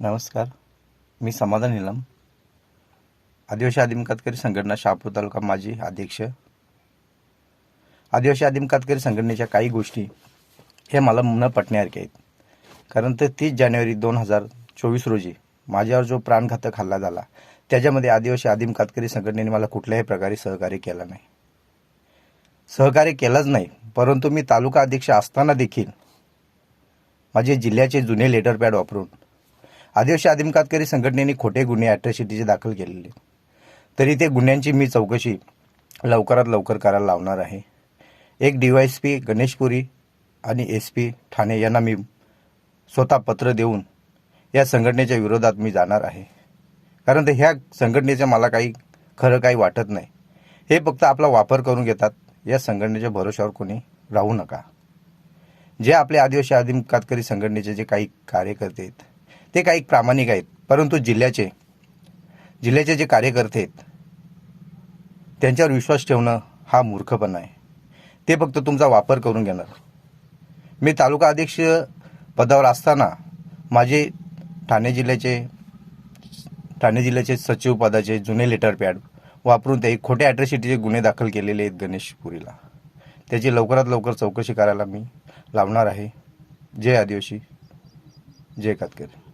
नमस्कार. मी समाधान नीलम, आदिवासी आदिम कातकरी संघटना शहापूर तालुका माजी अध्यक्ष. आदिवासी आदिम कातकरी संघटनेच्या काही गोष्टी हे मला न पटण्यासारख्या आहेत. कारण तर 30 जानेवारी 2024 रोजी माझ्यावर जो प्राणघातक हल्ला झाला त्याच्यामध्ये आदिवासी आदिम कातकरी संघटनेने मला कुठल्याही प्रकारे सहकार्य केलं नाही. सहकार्य केलंच नाही, परंतु मी तालुका अध्यक्ष असताना देखील माझे जिल्ह्याचे जुने लेटर पॅड वापरून आदिवासी आदिम कातकरी संघटनेने खोटे गुन्हे अॅट्रॉसिटीचे दाखल केलेले. तरी ते गुन्ह्यांची मी चौकशी लवकरात लवकर करायला लावणार आहे. एक DYSP गणेशपुरी आणि SP ठाणे यांना मी स्वतः पत्र देऊन या संघटनेच्या विरोधात मी जाणार आहे. कारण ते ह्या संघटनेचं मला काही वाटत नाही. हे फक्त आपला वापर करून घेतात. या संघटनेच्या भरोश्यावर कोणी राहू नका. जे आपले आदिवासी आदिम कातकरी संघटनेचे जे काही कार्यकर्ते आहेत ते काही प्रामाणिक आहेत, परंतु जिल्ह्याचे जे कार्यकर्ते आहेत त्यांच्यावर विश्वास ठेवणं हा मूर्खपणा आहे. ते फक्त तुमचा वापर करून घेणार. मी तालुका अध्यक्ष पदावर असताना माझे ठाणे जिल्ह्याचे सचिव पदाचे जुने लेटर पॅड वापरून ते खोटे अॅट्रॉसिटीचे गुन्हे दाखल केलेले आहेत गणेशपुरीला. त्याची लवकरात लवकर चौकशी करायला मी लावणार आहे. जय आदिवासी, जय कातकरी.